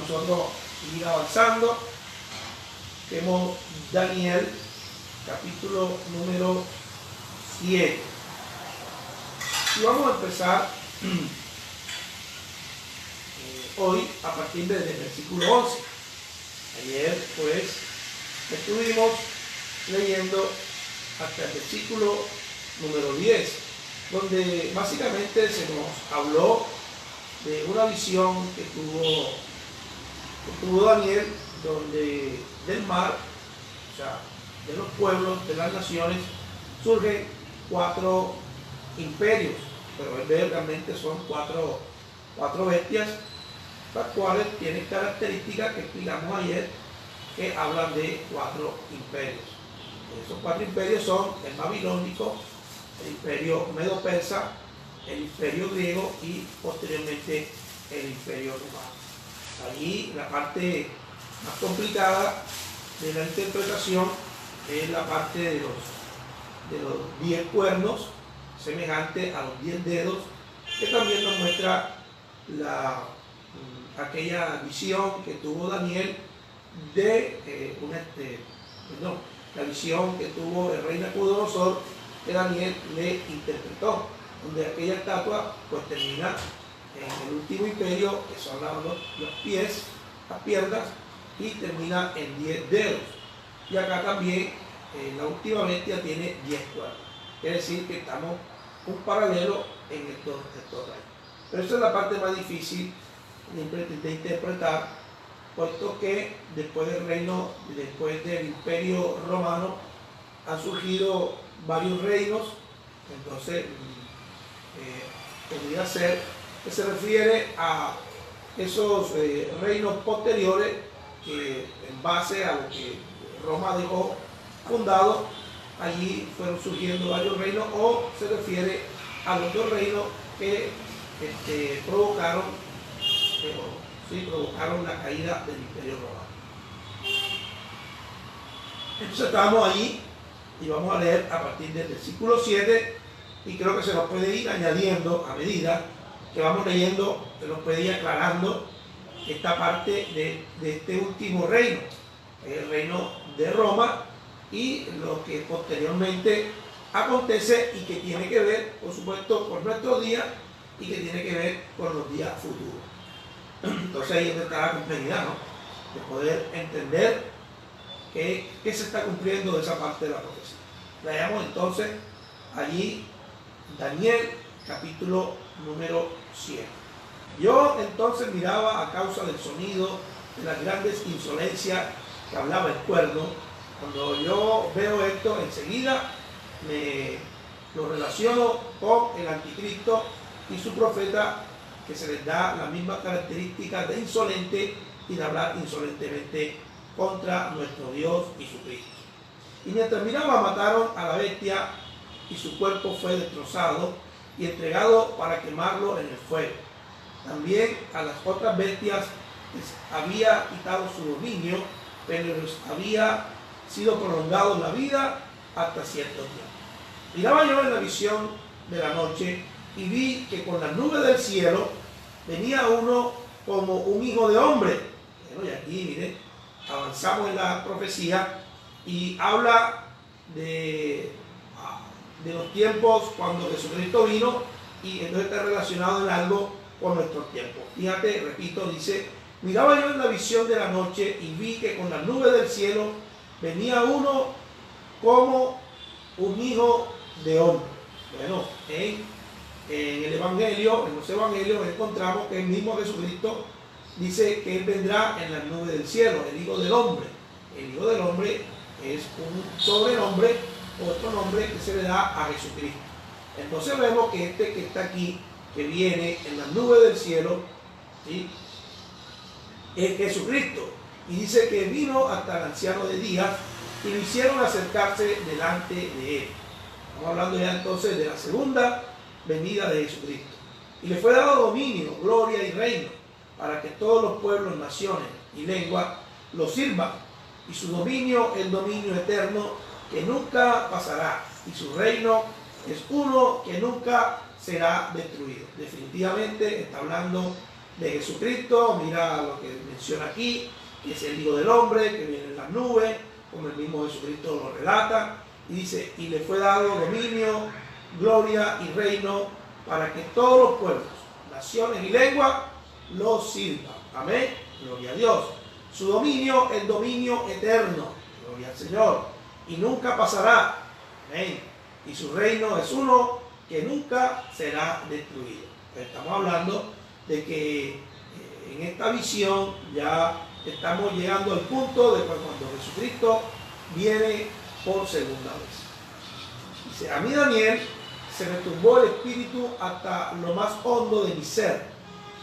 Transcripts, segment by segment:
nosotros ir avanzando. Vemos Daniel, capítulo número 7. Y vamos a empezar hoy a partir del versículo 11. Ayer pues estuvimos leyendo hasta el versículo número 10, donde básicamente se nos habló de una visión que tuvo Daniel, donde del mar, o sea, de los pueblos, de las naciones, surgen 4 imperios, pero él ve realmente son cuatro bestias, las cuales tienen características que explicamos ayer, que hablan de 4 imperios. Esos 4 imperios son el babilónico, el imperio medo-persa, el imperio griego y posteriormente el imperio romano. Allí la parte más complicada de la interpretación es la parte de los 10 cuernos, semejante a los 10 dedos, que también nos muestra aquella visión que tuvo Daniel de la visión que tuvo el rey Nabucodonosor, que Daniel le interpretó, donde aquella estatua pues termina en el último imperio, que son los pies, las piernas, y termina en 10 dedos. Y acá también la última bestia tiene 10 cuernos. Quiere decir que estamos un paralelo en estos reinos. Pero esa es la parte más difícil de interpretar, puesto que después del imperio romano han surgido varios reinos. Entonces podría ser que se refiere a esos reinos posteriores que, en base a lo que Roma dejó fundado, allí fueron surgiendo varios reinos, o se refiere a los 2 reinos que provocaron la caída del imperio romano. Entonces estamos allí y vamos a leer a partir del versículo 7, y creo que se nos puede ir añadiendo a medida que vamos leyendo, se nos puede ir aclarando esta parte de este último reino, el reino de Roma, y lo que posteriormente acontece y que tiene que ver, por supuesto, con nuestros días y que tiene que ver con los días futuros. Entonces ahí es donde está la complejidad, ¿no? De poder entender qué se está cumpliendo de esa parte de la profecía. Leamos entonces allí Daniel, capítulo número 7. Yo entonces miraba a causa del sonido de las grandes insolencias que hablaba el cuerno. Cuando yo veo esto, enseguida lo relaciono con el anticristo y su profeta, que se les da la misma característica de insolente y de hablar insolentemente contra nuestro Dios y su Cristo. Y mientras miraba, mataron a la bestia, y su cuerpo fue destrozado y entregado para quemarlo en el fuego. También a las otras bestias les había quitado su dominio, pero les había sido prolongado la vida hasta cierto tiempo. Miraba yo en la visión de la noche y vi que con las nubes del cielo venía uno como un hijo de hombre. Bueno, y aquí, miren, avanzamos en la profecía y habla de los tiempos cuando Jesucristo vino, y entonces está relacionado en algo con nuestros tiempos. Fíjate, repito, dice: miraba yo en la visión de la noche y vi que con las nubes del cielo venía uno como un hijo de hombre. Bueno, en el Evangelio, en los Evangelios encontramos que el mismo Jesucristo dice que Él vendrá en las nubes del cielo, el Hijo del Hombre. El Hijo del Hombre es un sobrenombre, otro nombre que se le da a Jesucristo. Entonces vemos que este que está aquí, que viene en las nubes del cielo, ¿sí?, es Jesucristo. Y dice que vino hasta el anciano de días y lo hicieron acercarse delante de él. Estamos hablando ya entonces de la segunda venida de Jesucristo. Y le fue dado dominio, gloria y reino, para que todos los pueblos, naciones y lenguas lo sirvan. Y su dominio es dominio eterno que nunca pasará, y su reino es uno que nunca será destruido. Definitivamente está hablando de Jesucristo. Mira lo que menciona aquí, que es el Hijo del Hombre, que viene en las nubes, como el mismo Jesucristo lo relata. Y dice, y le fue dado dominio, gloria y reino para que todos los pueblos, naciones y lenguas lo sirvan. Amén. Gloria a Dios. Su dominio es dominio eterno. Gloria al Señor. Y nunca pasará. Amén. Y su reino es uno que nunca será destruido. Estamos hablando de que en esta visión ya estamos llegando al punto de cuando Jesucristo viene por segunda vez. Dice, a mí Daniel se me turbó el espíritu hasta lo más hondo de mi ser,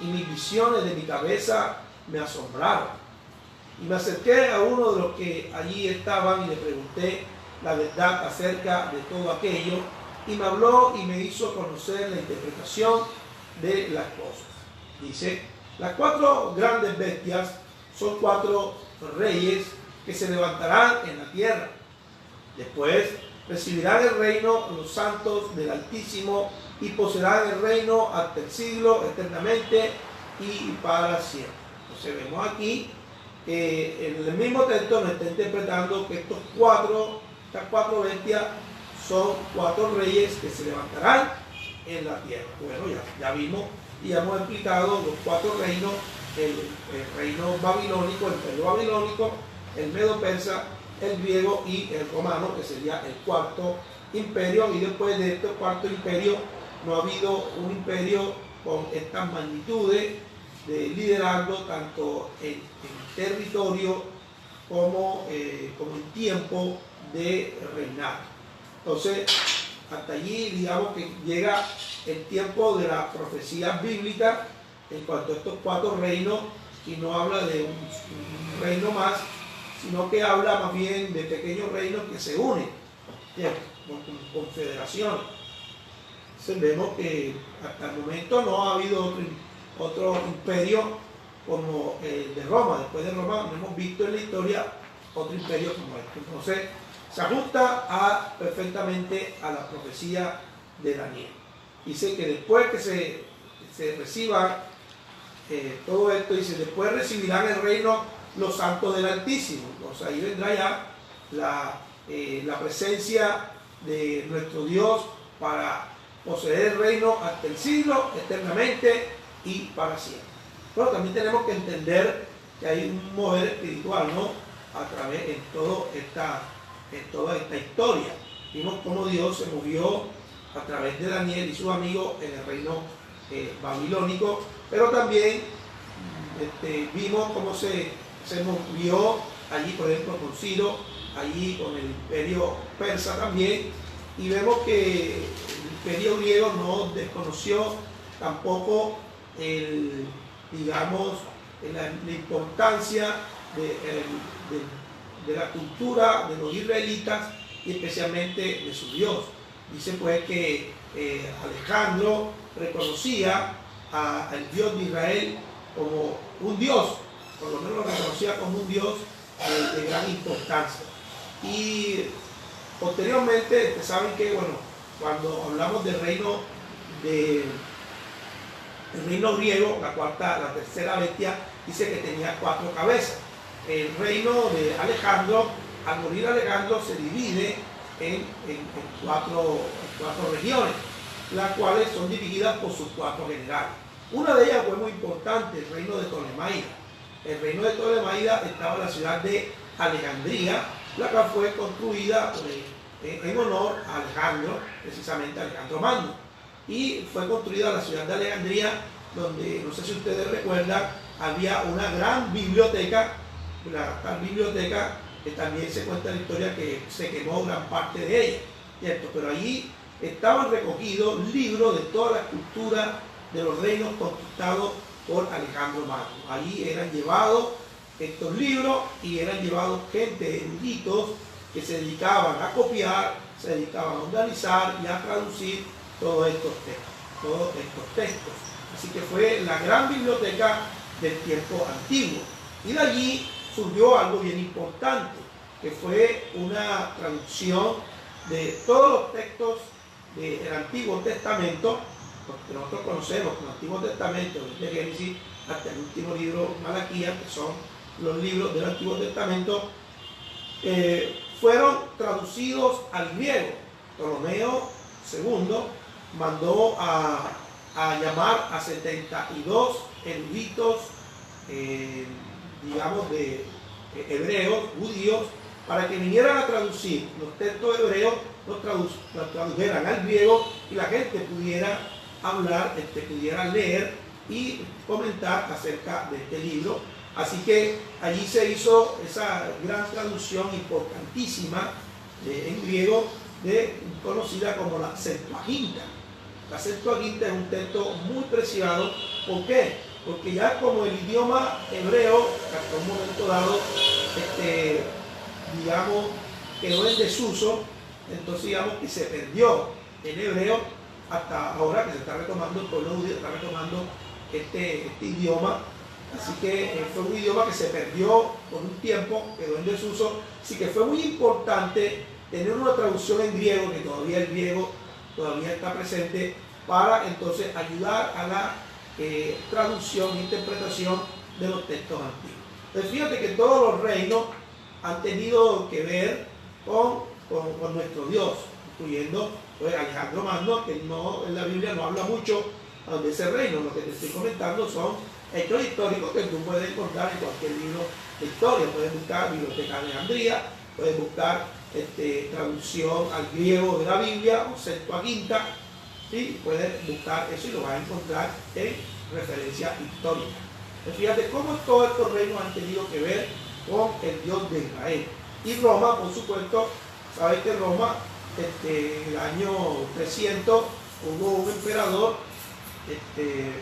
y mis visiones de mi cabeza me asombraron. Y me acerqué a uno de los que allí estaban y le pregunté la verdad acerca de todo aquello, y me habló y me hizo conocer la interpretación de las cosas. Dice, las 4 grandes bestias son 4 reyes que se levantarán en la tierra. Después recibirán el reino los santos del Altísimo y poseerán el reino hasta el siglo, eternamente y para siempre. Entonces vemos aquí que en el mismo texto nos está interpretando que estas cuatro bestias son 4 reyes que se levantarán en la tierra. Bueno, ya vimos y ya hemos explicado los 4 reinos, el reino babilónico, el imperio babilónico, el medo persa, el griego y el romano, que sería el 4º imperio. Y después de este 4º imperio no ha habido un imperio con estas magnitudes de liderazgo tanto en territorio como en tiempo de reinar. Entonces, hasta allí digamos que llega el tiempo de la profecía bíblica en cuanto a estos 4 reinos, y no habla de un reino más, sino que habla más bien de pequeños reinos que se unen, con confederaciones. Entonces vemos que hasta el momento no ha habido otro imperio como el de Roma. Después de Roma no hemos visto en la historia otro imperio como este. Entonces se ajusta perfectamente a la profecía de Daniel. Dice que después que se reciba todo esto, dice, después recibirán el reino los santos del Altísimo. Entonces ahí vendrá ya la presencia de nuestro Dios para poseer el reino hasta el siglo, eternamente y para siempre. Pero también tenemos que entender que hay un mover espiritual, ¿no? A través en toda esta historia. Vimos cómo Dios se movió a través de Daniel y sus amigos en el reino babilónico, pero también vimos cómo se movió allí, por ejemplo, con Ciro, allí con el imperio persa también, y vemos que el imperio griego no desconoció tampoco la importancia de la cultura de los israelitas y especialmente de su Dios. Dice pues que Alejandro reconocía al Dios de Israel como un Dios, por lo menos lo reconocía como un Dios de gran importancia. Y posteriormente, saben que, bueno, cuando hablamos del reino griego, la tercera bestia, dice que tenía 4 cabezas. El reino de Alejandro, al morir Alejandro, se divide en 4 regiones, las cuales son divididas por sus 4 generales. Una de ellas fue muy importante, el reino de Ptolemaida. El reino de Ptolemaida estaba en la ciudad de Alejandría, la cual fue construida en honor a Alejandro, precisamente Alejandro Magno. Y fue construida la ciudad de Alejandría, donde, no sé si ustedes recuerdan, había una gran biblioteca, tal biblioteca que también se cuenta la historia que se quemó gran parte de ella, ¿cierto? Pero allí estaban recogidos libros de todas las culturas de los reinos conquistados por Alejandro Magno. Allí eran llevados estos libros y eran llevados gente, eruditos, que se dedicaban a copiar, se dedicaban a organizar y a traducir todos estos textos. Así que fue la gran biblioteca del tiempo antiguo. Y de allí surgió algo bien importante, que fue una traducción de todos los textos del Antiguo Testamento porque nosotros conocemos el Antiguo Testamento, desde Génesis hasta el último libro, Malaquías, que son los libros del Antiguo Testamento, fueron traducidos al griego. Ptolomeo II mandó a llamar a 72 eruditos, digamos, de hebreos, judíos, para que vinieran a traducir los textos hebreos, los tradujeran al griego y la gente pudiera hablar, pudiera leer y comentar acerca de este libro. Así que allí se hizo esa gran traducción importantísima en griego, conocida como la Septuaginta. La Septuaginta es un texto muy preciado. ¿Por qué? Porque ya como el idioma hebreo, hasta un momento dado, digamos, quedó en desuso, entonces digamos que se perdió el hebreo hasta ahora que se está retomando, el pueblo judío está retomando este idioma. Así que fue un idioma que se perdió por un tiempo, quedó en desuso. Así que fue muy importante tener una traducción en griego, que todavía el griego todavía está presente, para entonces ayudar a la traducción e interpretación de los textos antiguos. Entonces fíjate que todos los reinos han tenido que ver con nuestro Dios, incluyendo pues, Alejandro Magno, que no, en la Biblia no habla mucho de ese reino. Lo que te estoy comentando son hechos históricos que tú puedes encontrar en cualquier libro de historia. Puedes buscar Biblioteca de Alejandría, puedes buscar traducción al griego de la Biblia o Septuaginta, ¿sí? Puedes buscar eso y lo vas a encontrar en referencia histórica. Entonces, fíjate cómo todos estos reinos han tenido que ver con el Dios de Israel. Y Roma, por supuesto, sabes que Roma, en el año 300, hubo un emperador,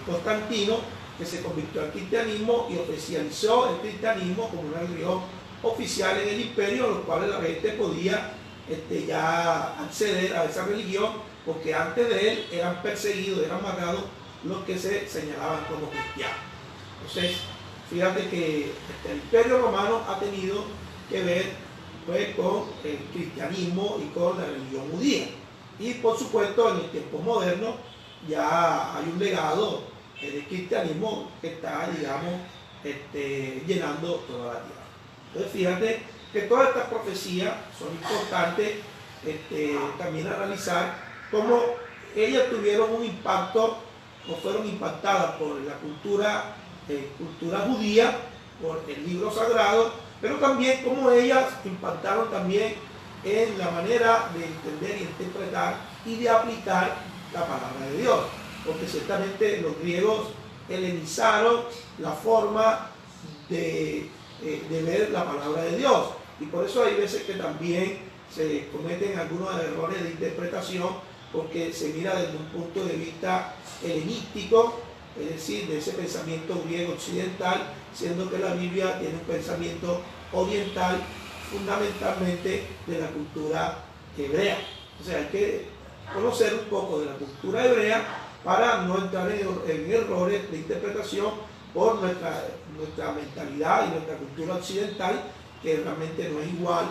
Constantino, que se convirtió al cristianismo y oficializó el cristianismo como una religión oficial en el imperio, en los cuales la gente podía ya acceder a esa religión, porque antes de él eran perseguidos, eran matados los que se señalaban como cristianos. Entonces, fíjate que el imperio romano ha tenido que ver pues, con el cristianismo y con la religión judía. Y por supuesto, en el tiempo moderno ya hay un legado del cristianismo que está, digamos, llenando toda la tierra. Entonces, fíjate que todas estas profecías son importantes también a realizar, como ellas tuvieron un impacto o fueron impactadas por la cultura judía, por el libro sagrado, pero también como ellas impactaron también en la manera de entender y interpretar y de aplicar la palabra de Dios, porque ciertamente los griegos helenizaron la forma de ver la palabra de Dios, y por eso hay veces que también se cometen algunos errores de interpretación, porque se mira desde un punto de vista helenístico, es decir, de ese pensamiento griego occidental, siendo que la Biblia tiene un pensamiento oriental, fundamentalmente de la cultura hebrea. O sea, hay que conocer un poco de la cultura hebrea para no entrar en errores de interpretación por nuestra mentalidad y nuestra cultura occidental, que realmente no es igual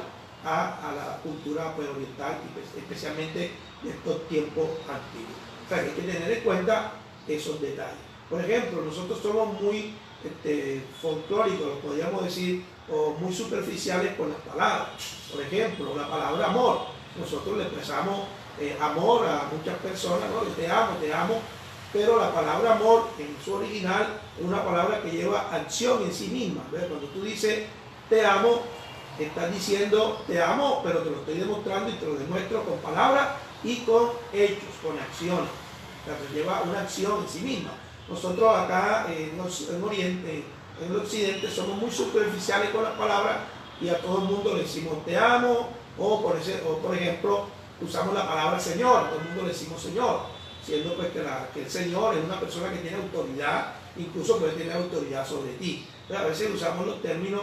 a la cultura pues, oriental, y especialmente de estos tiempos antiguos. O sea, hay que tener en cuenta esos detalles. Por ejemplo, nosotros somos muy folclóricos, podríamos decir, o muy superficiales con las palabras. Por ejemplo, la palabra amor. Nosotros le expresamos amor a muchas personas, ¿no? Te amo, pero la palabra amor en su original es una palabra que lleva acción en sí misma. ¿Ves? Cuando tú dices te amo, estás diciendo te amo, pero te lo estoy demostrando y te lo demuestro con palabras y con hechos, con acciones. O sea, que lleva una acción en sí misma. Nosotros acá en Oriente, en el Occidente, somos muy superficiales con las palabras y a todo el mundo le decimos te amo, o por ejemplo, usamos la palabra Señor, a todo el mundo le decimos Señor, siendo pues que el Señor es una persona que tiene autoridad, incluso puede tener autoridad sobre ti. Entonces, a veces usamos los términos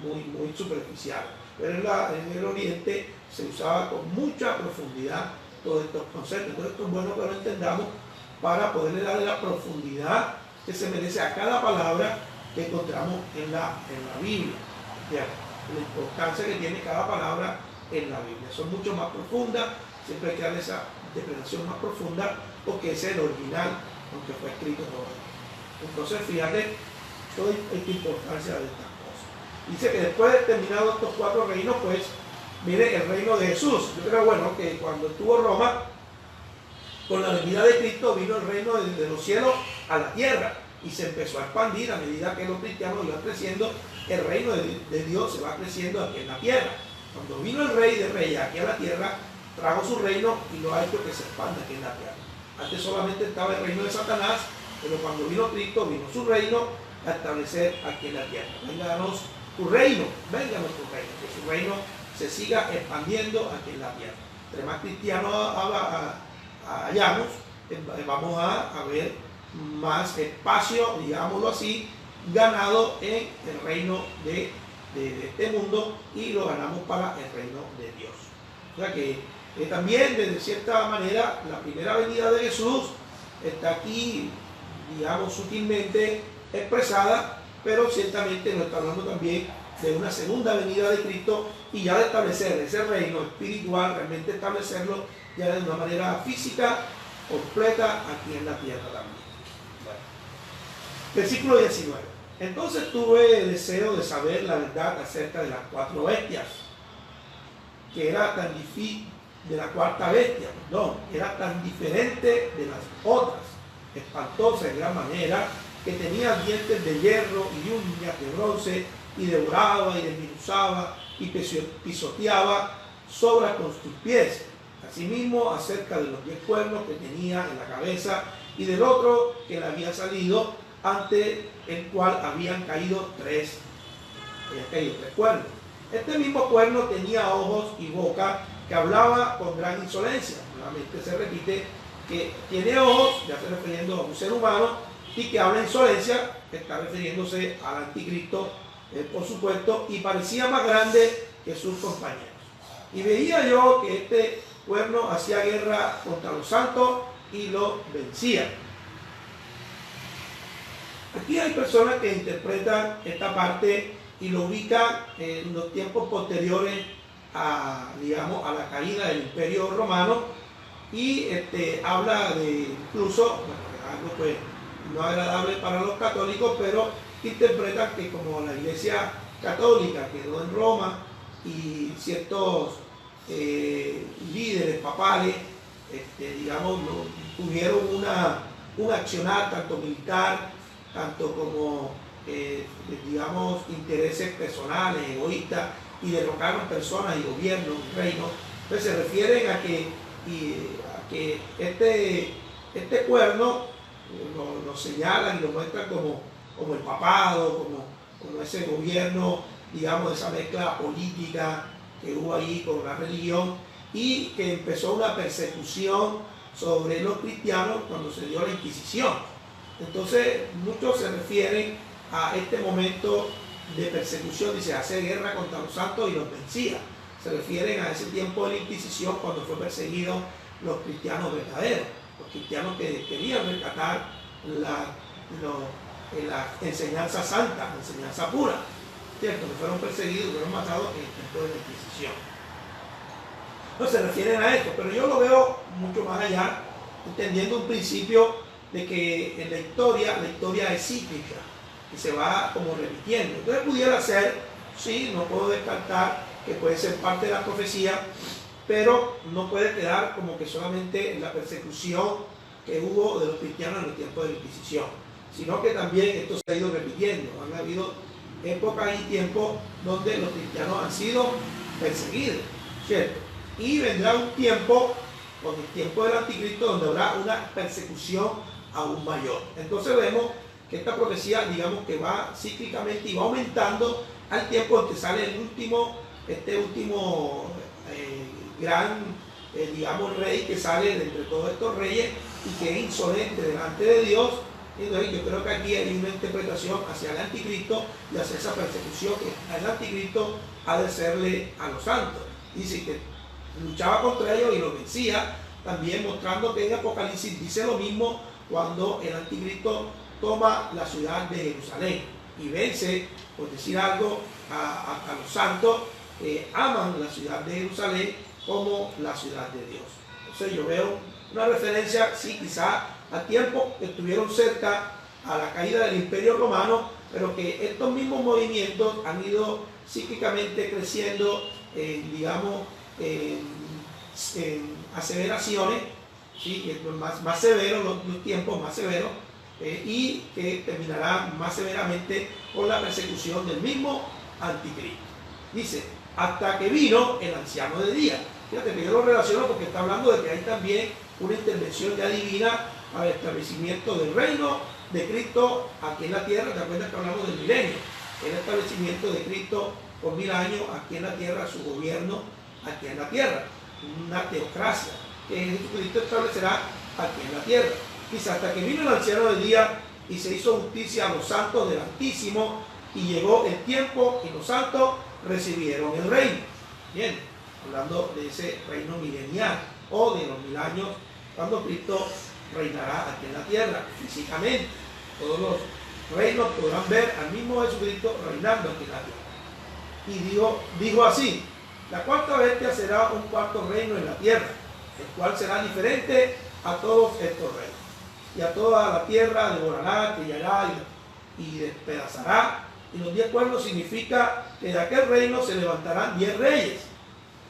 muy superficiales, pero en el Oriente se usaba con mucha profundidad todos estos conceptos. Entonces, esto es bueno que lo entendamos para poderle darle la profundidad que se merece a cada palabra que encontramos en la Biblia. Ya, la importancia que tiene cada palabra en la Biblia. Son mucho más profundas, siempre hay que darle esa interpretación más profunda, porque ese es el original, aunque fue escrito en Roma. Entonces, fíjate toda esta importancia de estas cosas. Dice que después de terminados estos 4 reinos, pues viene el reino de Jesús. Yo creo, bueno, que cuando estuvo Roma, con la venida de Cristo vino el reino de los cielos a la tierra y se empezó a expandir a medida que los cristianos iban creciendo. El reino de Dios se va creciendo aquí en la tierra. Cuando vino el Rey de Reyes aquí a la tierra, trajo su reino y lo ha hecho que se expanda aquí en la tierra. Antes solamente estaba el reino de Satanás, pero cuando vino Cristo, vino su reino a establecer aquí en la tierra. Vénganos tu reino, vénganos tu reino, que su reino se siga expandiendo aquí en la tierra. Entre más cristianos hayamos, vamos a ver más espacio, digámoslo así, ganado en el reino de este mundo, y lo ganamos para el reino de Dios. O sea que también, de cierta manera, la primera venida de Jesús está aquí, digamos, sutilmente expresada, pero ciertamente nos está hablando también de una segunda venida de Cristo, y ya de establecer ese reino espiritual, realmente establecerlo ya de una manera física, completa, aquí en la tierra también. Bueno. Versículo 19. Entonces tuve el deseo de saber la verdad acerca de las 4 bestias, que era tan difícil, de la cuarta bestia, perdón, era tan diferente de las otras, espantosa de gran manera, que tenía dientes de hierro y uñas de bronce, y devoraba y desmenuzaba y pisoteaba sobra con sus pies. Asimismo, acerca de los 10 cuernos que tenía en la cabeza, y del otro que le había salido, ante el cual habían caído 3 cuernos. Este mismo cuerno tenía ojos y boca, que hablaba con gran insolencia. Nuevamente se repite que tiene ojos, ya se refiriendo a un ser humano, y que habla insolencia, que está refiriéndose al anticristo, por supuesto, y parecía más grande que sus compañeros. Y veía yo que este cuerno hacía guerra contra los santos y los vencía. Aquí hay personas que interpretan esta parte y lo ubican en los tiempos posteriores a, digamos, a la caída del Imperio Romano, y habla de incluso, bueno, algo pues no agradable para los católicos, pero interpretan que como la Iglesia Católica quedó en Roma y ciertos líderes papales, digamos, no, tuvieron un accionar tanto militar, tanto como, digamos, intereses personales, egoístas, y derrocaron personas y gobiernos y reinos. Entonces se refieren a que este cuerno lo señalan y lo muestran como el papado, como ese gobierno, digamos, esa mezcla política que hubo ahí con la religión, y que empezó una persecución sobre los cristianos cuando se dio la Inquisición. Entonces muchos se refieren a este momento de persecución, dice, hacer guerra contra los santos y los vencía. Se refieren a ese tiempo de la Inquisición, cuando fue perseguido los cristianos verdaderos, los cristianos que querían rescatar la enseñanza santa, la enseñanza pura, ¿cierto? Que fueron perseguidos, fueron matados en el tiempo de la Inquisición. No se refieren a esto, pero yo lo veo mucho más allá, entendiendo un principio de que en la historia es cíclica y se va como repitiendo. Entonces pudiera ser, sí, no puedo descartar que puede ser parte de la profecía, pero no puede quedar como que solamente en la persecución que hubo de los cristianos en el tiempo de la Inquisición, sino que también esto se ha ido repitiendo. Han habido épocas y tiempos donde los cristianos han sido perseguidos, ¿cierto? Y vendrá un tiempo, con el tiempo del anticristo, donde habrá una persecución aún mayor. Entonces vemos que esta profecía, digamos, que va cíclicamente y va aumentando al tiempo en que sale el último, gran, digamos, rey que sale de entre todos estos reyes y que es insolente delante de Dios. Entonces yo creo que aquí hay una interpretación hacia el anticristo y hacia esa persecución que el anticristo ha de hacerle a los santos. Dice que luchaba contra ellos y los vencía, también mostrando que en Apocalipsis dice lo mismo cuando el anticristo toma la ciudad de Jerusalén y vence, por decir algo, a los santos que aman la ciudad de Jerusalén como la ciudad de Dios. O Entonces yo veo una referencia, sí, quizá a tiempos que estuvieron cerca a la caída del Imperio Romano, pero que estos mismos movimientos han ido cíclicamente creciendo, digamos, en aseveraciones, ¿sí? Más severos, los tiempos más severos, y que terminará más severamente con la persecución del mismo anticristo. Dice, hasta que vino el anciano de día. Fíjate que yo lo relaciono porque está hablando de que hay también una intervención ya divina al establecimiento del reino de Cristo aquí en la tierra. ¿Te acuerdas que hablamos del milenio? El establecimiento de Cristo por 1000 años aquí en la tierra, su gobierno aquí en la tierra, una teocracia que Jesucristo establecerá aquí en la tierra. Dice, hasta que vino el anciano del día y se hizo justicia a los santos del Altísimo, y llegó el tiempo y los santos recibieron el reino. Bien, hablando de ese reino milenial o de los 1000 años, cuando Cristo reinará aquí en la tierra físicamente. Todos los reinos podrán ver al mismo Jesucristo reinando aquí en la tierra. Y dijo así: la cuarta bestia será un cuarto reino en la tierra, el cual será diferente a todos estos reinos. Y a toda la tierra devorará, trillará y despedazará. Y los 10 pueblos significa que de aquel reino se levantarán 10 reyes.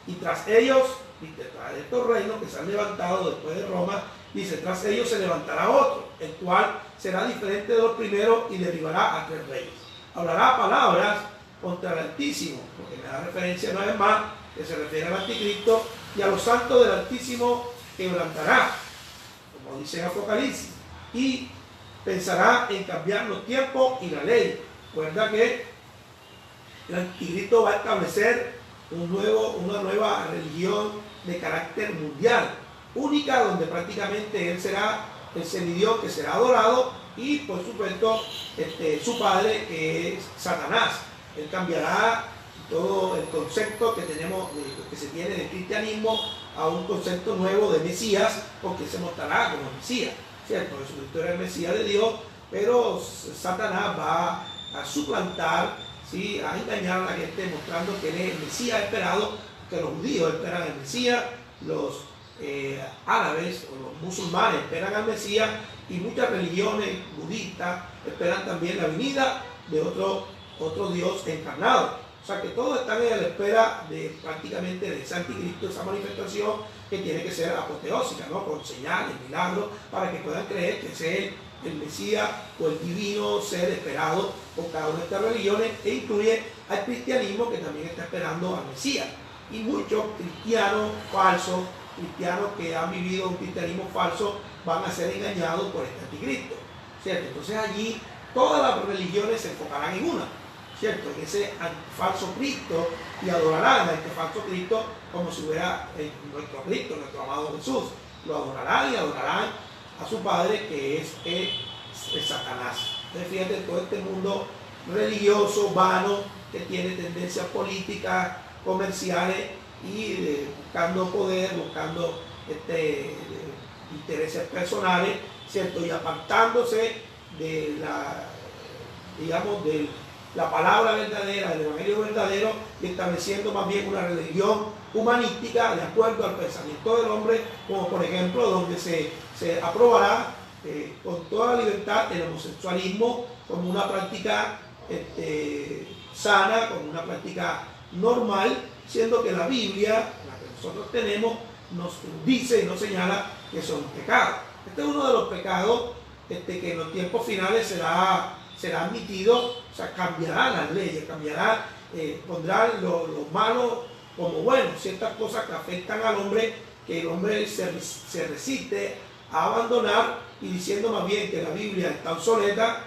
Y tras ellos, tras estos reinos que se han levantado después de Roma, dice, tras ellos se levantará otro, el cual será diferente de los primeros y derribará a 3 reyes. Hablará palabras contra el Altísimo, porque me da referencia una vez más que se refiere al Anticristo, y a los santos del Altísimo quebrantará, como dice en Apocalipsis, y pensará en cambiar los tiempos y la ley. Recuerda que el Anticristo va a establecer una nueva religión de carácter mundial, única, donde prácticamente él será el semidios que será adorado, y por supuesto su padre, que es Satanás. Él cambiará todo el concepto que tenemos, que se tiene del cristianismo, a un concepto nuevo de Mesías, porque se mostrará como Mesías, ¿cierto? Jesucristo era el Mesías de Dios, pero Satanás va a suplantar, ¿sí?, a engañar a la gente, mostrando que él es el Mesías esperado, que los judíos esperan al Mesías, los árabes o los musulmanes esperan al Mesías, y muchas religiones budistas esperan también la venida de otro Dios encarnado. O sea que todos están en la espera de prácticamente de ese anticristo, esa manifestación que tiene que ser apoteósica, ¿no?, con señales, milagros, para que puedan creer que ese es el Mesías o el divino ser esperado por cada una de estas religiones, e incluye al cristianismo, que también está esperando al Mesías. Y muchos cristianos falsos, cristianos que han vivido un cristianismo falso, van a ser engañados por este anticristo, ¿cierto? Entonces allí todas las religiones se enfocarán en una, ¿cierto?, en ese falso Cristo, y adorarán a este falso Cristo como si fuera nuestro Cristo, nuestro amado Jesús. Lo adorarán y adorarán a su padre, que es Satanás. Entonces fíjate, todo este mundo religioso, vano, que tiene tendencias políticas, comerciales, y buscando poder, buscando intereses personales, ¿cierto?, y apartándose de la palabra verdadera, del evangelio verdadero, y estableciendo más bien una religión humanística de acuerdo al pensamiento del hombre, como por ejemplo donde se aprobará con toda la libertad el homosexualismo como una práctica sana, como una práctica normal, siendo que la Biblia, la que nosotros tenemos, nos dice y nos señala que son pecados. Este es uno de los pecados que en los tiempos finales será admitido. O sea, cambiarán las leyes, pondrán lo malo como bueno, ciertas cosas que afectan al hombre, que el hombre se resiste a abandonar, y diciendo más bien que la Biblia está obsoleta.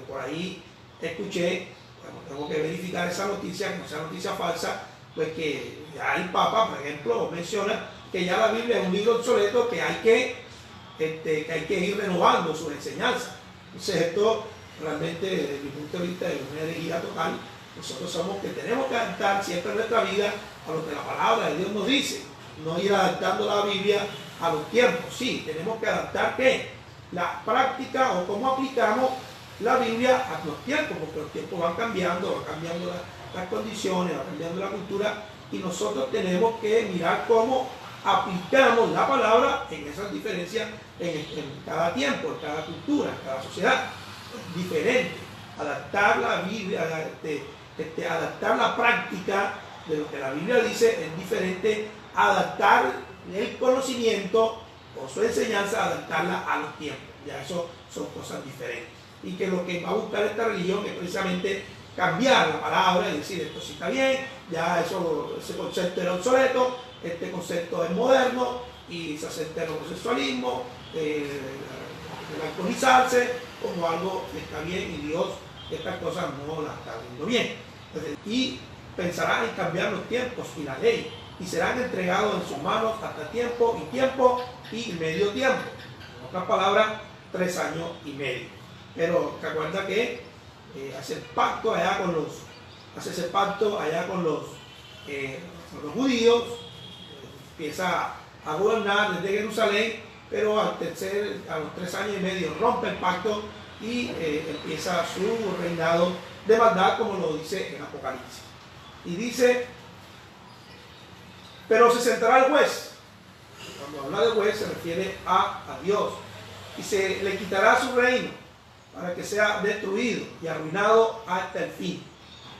Por ahí escuché, bueno, tengo que verificar esa noticia, que no sea noticia falsa, pues que ya el Papa, por ejemplo, menciona que ya la Biblia es un libro obsoleto, que hay que ir renovando sus enseñanzas. Entonces esto realmente, desde mi punto de vista, es una herejía total. Nosotros somos que tenemos que adaptar siempre nuestra vida a lo que la palabra de Dios nos dice, no ir adaptando la Biblia a los tiempos. Sí, tenemos que adaptar la práctica, o cómo aplicamos la Biblia a los tiempos, porque los tiempos van cambiando las condiciones, va cambiando la cultura, y nosotros tenemos que mirar cómo aplicamos la palabra en esas diferencias en cada tiempo, en cada cultura, en cada sociedad. Es diferente. Adaptar la Biblia, adaptar la práctica de lo que la Biblia dice es diferente a adaptar el conocimiento o su enseñanza, adaptarla a los tiempos. Ya eso son cosas diferentes. Y que lo que va a buscar esta religión es precisamente cambiar la palabra y decir esto sí está bien, ya ese concepto era obsoleto, este concepto es moderno y se acepta el homosexualismo, el alcoholizarse como algo que está bien y Dios estas cosas no las está viendo bien. Entonces, y pensarán en cambiar los tiempos y la ley y serán entregados en sus manos hasta tiempo y medio tiempo. En otras palabras, 3 años y medio. Pero te acuerdas que hace ese pacto allá con los judíos, empieza a gobernar desde Jerusalén, pero a los 3 años y medio rompe el pacto y empieza su reinado de maldad, como lo dice en Apocalipsis. Y dice, pero se sentará el juez. Cuando habla de juez se refiere a Dios, y se le quitará su reino para que sea destruido y arruinado hasta el fin,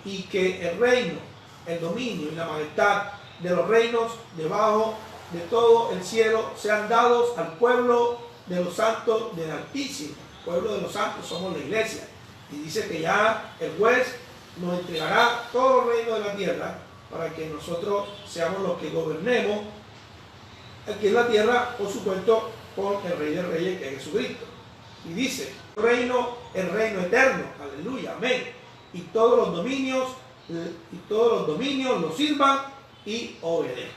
y que el reino, el dominio y la majestad de los reinos debajo de todo el cielo sean dados al pueblo de los santos del Altísimo. El pueblo de los santos somos la iglesia, y dice que ya el juez nos entregará todo el reino de la tierra para que nosotros seamos los que gobernemos aquí en la tierra, por supuesto, con el Rey de Reyes, que es Jesucristo. Y dice, el reino eterno, aleluya, amén. Y todos los dominios lo sirvan y obedezcan.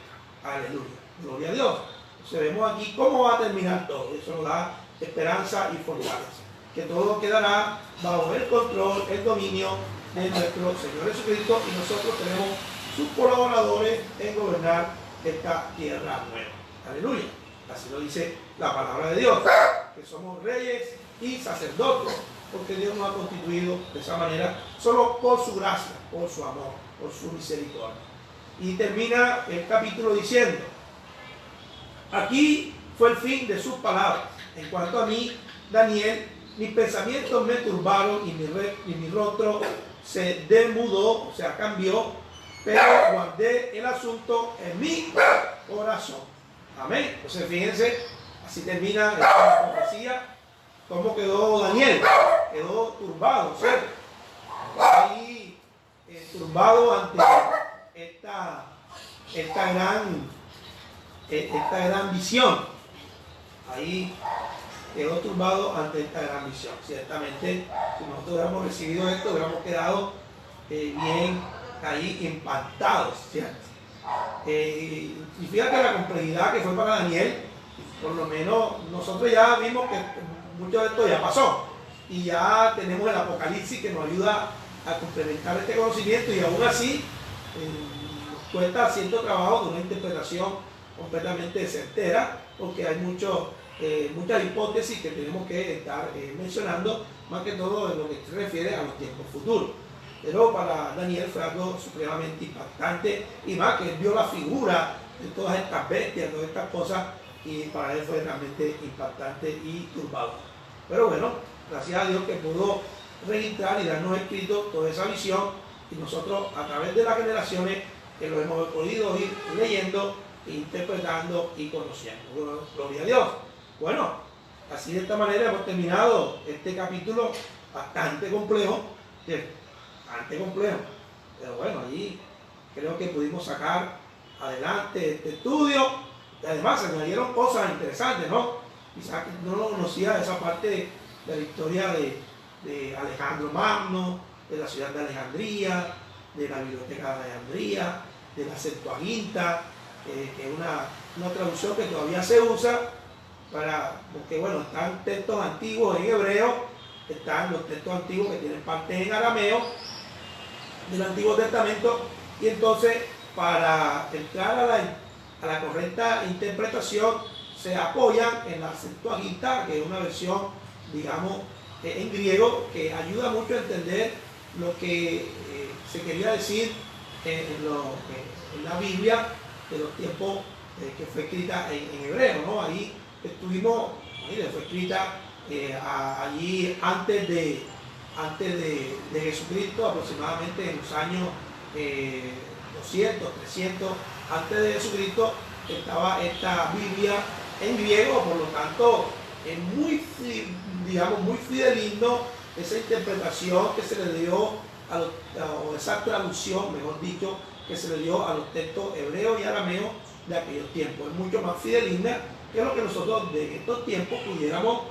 Aleluya, gloria a Dios. Entonces vemos aquí cómo va a terminar todo. Eso nos da esperanza y fortaleza. Que todo quedará bajo el control, el dominio de nuestro Señor Jesucristo, y nosotros tenemos sus colaboradores en gobernar esta tierra nueva. Aleluya. Así lo dice la palabra de Dios, que somos reyes y sacerdotes, porque Dios nos ha constituido de esa manera, solo por su gracia, por su amor, por su misericordia. Y termina el capítulo diciendo, aquí fue el fin de sus palabras. En cuanto a mí, Daniel, mis pensamientos me turbaron y mi rostro se demudó, o sea, cambió, pero guardé el asunto en mi corazón. Amén. Entonces fíjense, así termina esta profecía. ¿Cómo quedó Daniel? Quedó turbado, ¿cierto? Ahí turbado ante esta gran visión. Ahí quedó turbado ante esta gran visión. Ciertamente, si nosotros hubiéramos recibido esto, hubiéramos quedado bien ahí impactados, ¿cierto? Y fíjate la complejidad que fue para Daniel. Por lo menos nosotros ya vimos que mucho de esto ya pasó y ya tenemos el Apocalipsis que nos ayuda a complementar este conocimiento, y aún así nos cuesta cierto trabajo de una interpretación completamente certera, porque hay muchas hipótesis que tenemos que estar mencionando, más que todo en lo que se refiere a los tiempos futuros. Pero para Daniel fue algo supremamente impactante, y más que él vio la figura de todas estas bestias, todas estas cosas, y para él fue realmente impactante y turbador. Pero bueno, gracias a Dios que pudo registrar y darnos escrito toda esa visión, y nosotros a través de las generaciones que lo hemos podido ir leyendo, interpretando y conociendo. Gloria a Dios. Bueno, así de esta manera hemos terminado este capítulo bastante complejo, pero bueno, allí creo que pudimos sacar adelante este estudio, y además se añadieron cosas interesantes, ¿no? Quizás no conocía esa parte de la historia de Alejandro Magno, de la ciudad de Alejandría, de la biblioteca de Alejandría, de la Septuaginta, que es una traducción que todavía se usa porque bueno, están textos antiguos en hebreo, están los textos antiguos que tienen partes en arameo del Antiguo Testamento, y entonces para entrar a la correcta interpretación se apoyan en la Septuaginta, que es una versión, digamos, en griego, que ayuda mucho a entender lo que se quería decir en la Biblia de los tiempos que fue escrita en hebreo, ¿no? Ahí estuvimos, fue escrita allí antes de Jesucristo, aproximadamente en los años 200, 300 antes de Jesucristo, estaba esta Biblia en griego. Por lo tanto es muy, digamos, muy fidedigno esa interpretación que se le dio o esa traducción, mejor dicho, que se le dio a los textos hebreos y arameos de aquellos tiempos. Es mucho más fidedigna que lo que nosotros de estos tiempos pudiéramos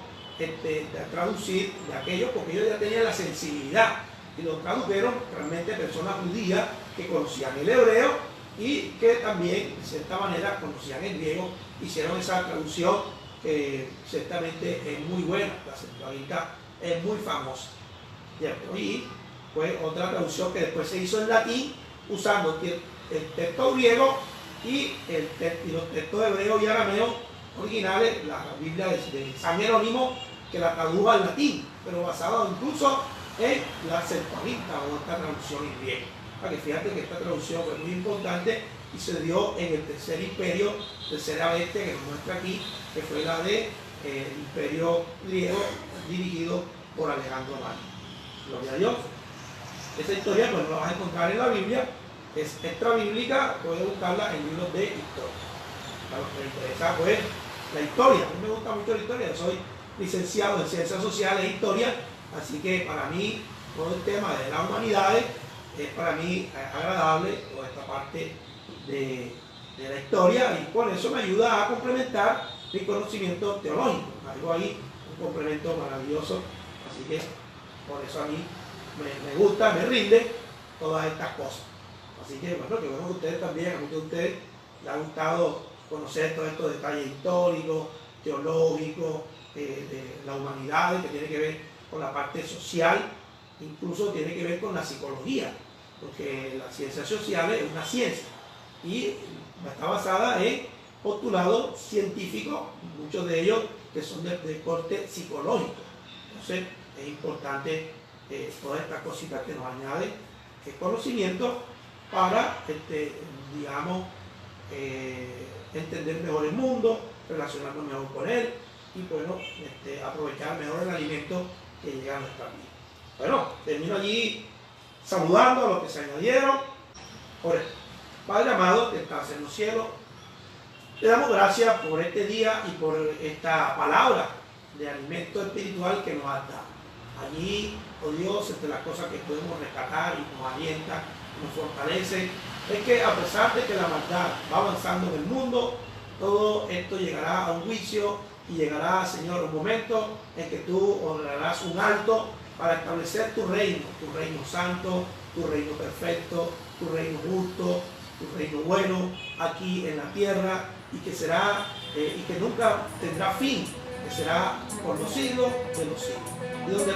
traducir de aquellos, porque ellos ya tenían la sensibilidad y lo tradujeron realmente personas judías que conocían el hebreo y que también de cierta manera conocían el griego. Hicieron esa traducción que ciertamente es muy buena, la Septuaginta es muy famosa, ¿cierto? Y fue otra traducción que después se hizo en latín usando el texto griego y los textos hebreos y arameos originales, la Biblia de San Jerónimo, que la tradujo al latín, pero basado incluso en la Septuaginta o esta traducción en griego. Para que fíjate que esta traducción fue muy importante y se dio en el tercer imperio, tercera bestia que nos muestra aquí, que fue la de imperio griego dirigido por Alejandro Magno. Gloria a Dios. Esa historia pues no la vas a encontrar en la Biblia, es extra bíblica, puedes buscarla en libros de historia. Para los que les interesa pues la historia, a mí me gusta mucho la historia, yo soy licenciado en Ciencias Sociales e Historia, así que para mí todo el tema de las humanidades es para mí agradable, toda esta parte de la historia, y por eso me ayuda a complementar mi conocimiento teológico. Algo ahí, un complemento maravilloso, así que por eso a mí me gusta, me rinde todas estas cosas. Así que bueno, que bueno que ustedes también, a muchos de ustedes les ha gustado conocer todos estos detalles históricos, teológicos, de la humanidad, que tiene que ver con la parte social, incluso tiene que ver con la psicología, porque las ciencias sociales es una ciencia y está basada en postulados científicos, muchos de ellos que son de corte psicológico. Entonces es importante todas estas cositas que nos añade el conocimiento para, digamos, entender mejor el mundo, relacionarnos mejor con él y bueno, aprovechar mejor el alimento que llega a nuestra vida. Bueno, termino allí saludando a los que se añadieron. Por el Padre amado que estás en los cielos, te damos gracias por este día y por esta palabra de alimento espiritual que nos has dado. Allí, oh Dios, entre las cosas que podemos rescatar y nos alienta, nos fortalece, es que a pesar de que la maldad va avanzando en el mundo, todo esto llegará a un juicio y llegará, Señor, un momento en que tú ordenarás un alto para establecer tu reino santo, tu reino perfecto, tu reino justo, tu reino bueno aquí en la tierra, y que será y que nunca tendrá fin, que será por los siglos de los siglos. Y donde